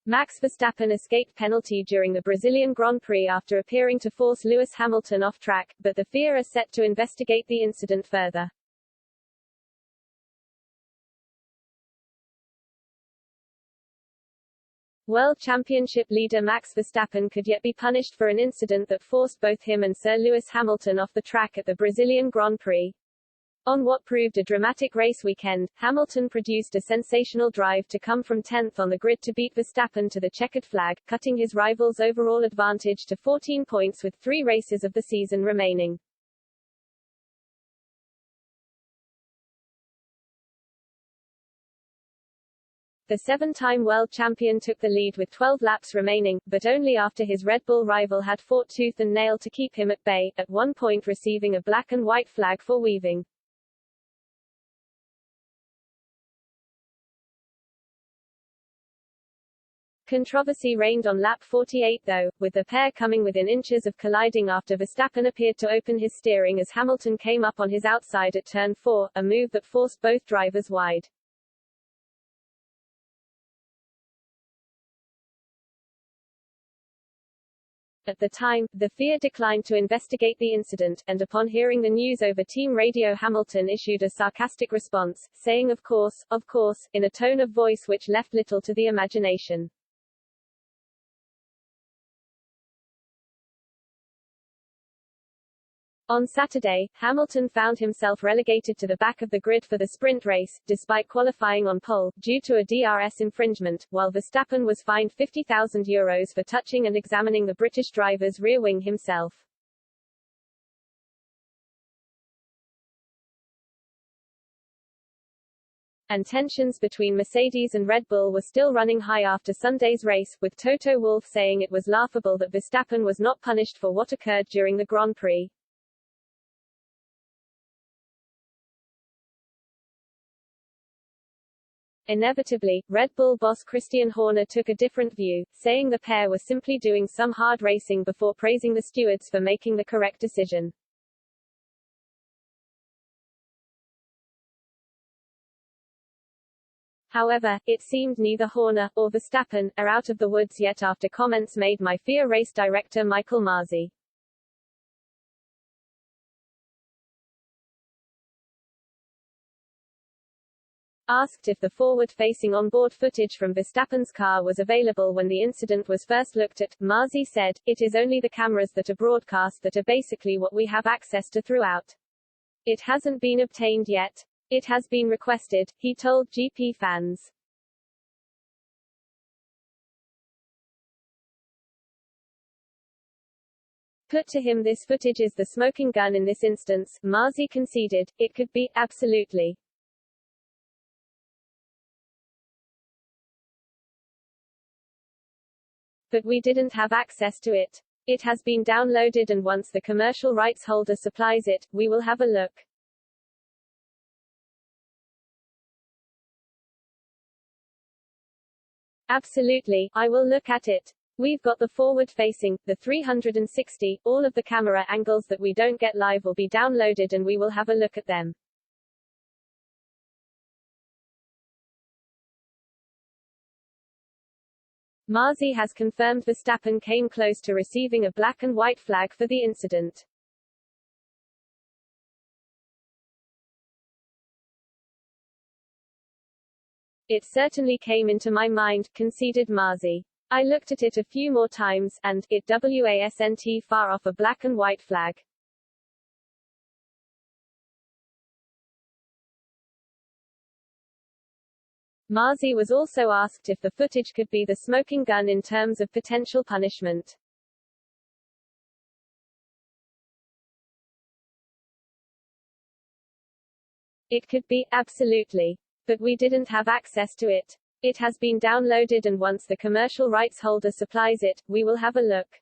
Max Verstappen escaped penalty during the Brazilian Grand Prix after appearing to force Lewis Hamilton off track, but the FIA are set to investigate the incident further. World Championship leader Max Verstappen could yet be punished for an incident that forced both him and Sir Lewis Hamilton off the track at the Brazilian Grand Prix. On what proved a dramatic race weekend, Hamilton produced a sensational drive to come from 10th on the grid to beat Verstappen to the checkered flag, cutting his rival's overall advantage to 14 points with 3 races of the season remaining. The 7-time world champion took the lead with 12 laps remaining, but only after his Red Bull rival had fought tooth and nail to keep him at bay, at one point receiving a black and white flag for weaving. Controversy reigned on lap 48 though, with the pair coming within inches of colliding after Verstappen appeared to open his steering as Hamilton came up on his outside at turn 4, a move that forced both drivers wide. At the time, the FIA declined to investigate the incident, and upon hearing the news over team radio Hamilton issued a sarcastic response, saying of course, in a tone of voice which left little to the imagination. On Saturday, Hamilton found himself relegated to the back of the grid for the sprint race, despite qualifying on pole, due to a DRS infringement, while Verstappen was fined €50,000 for touching and examining the British driver's rear wing himself. And tensions between Mercedes and Red Bull were still running high after Sunday's race, with Toto Wolff saying it was laughable that Verstappen was not punished for what occurred during the Grand Prix. Inevitably, Red Bull boss Christian Horner took a different view, saying the pair were simply doing some hard racing before praising the stewards for making the correct decision. However, it seemed neither Horner, or Verstappen, are out of the woods yet after comments made by FIA race director Michael Masi. Asked if the forward-facing onboard footage from Verstappen's car was available when the incident was first looked at, Masi said, "It is only the cameras that are broadcast that are basically what we have access to throughout. It hasn't been obtained yet. It has been requested," he told GP fans. Put to him this footage is the smoking gun in this instance, Masi conceded, it could be, absolutely. But we didn't have access to it. It has been downloaded and once the commercial rights holder supplies it, we will have a look. Absolutely, I will look at it. We've got the forward-facing, the 360, all of the camera angles that we don't get live will be downloaded and we will have a look at them. Masi has confirmed Verstappen came close to receiving a black and white flag for the incident. It certainly came into my mind, conceded Masi. I looked at it a few more times, and it wasn't far off a black and white flag. Masi was also asked if the footage could be the smoking gun in terms of potential punishment. It could be, absolutely. But we didn't have access to it. It has been downloaded and once the commercial rights holder supplies it, we will have a look.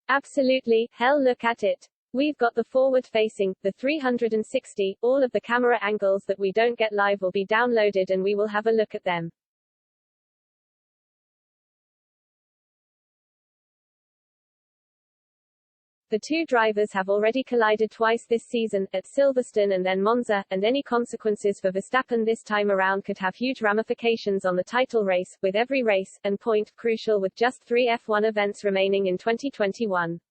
Absolutely, hell look at it. We've got the forward-facing, the 360, all of the camera angles that we don't get live will be downloaded and we will have a look at them. The two drivers have already collided twice this season, at Silverstone and then Monza, and any consequences for Verstappen this time around could have huge ramifications on the title race, with every race and point crucial with just 3 F1 events remaining in 2021.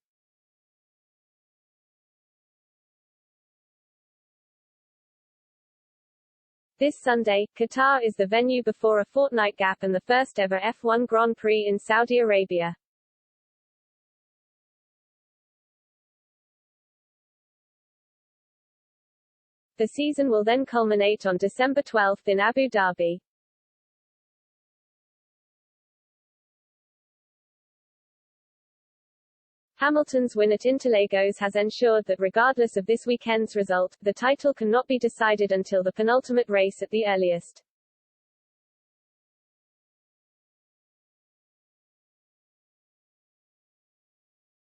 This Sunday, Qatar is the venue before a fortnight gap and the first ever F1 Grand Prix in Saudi Arabia. The season will then culminate on December 12 in Abu Dhabi. Hamilton's win at Interlagos has ensured that regardless of this weekend's result, the title cannot be decided until the penultimate race at the earliest.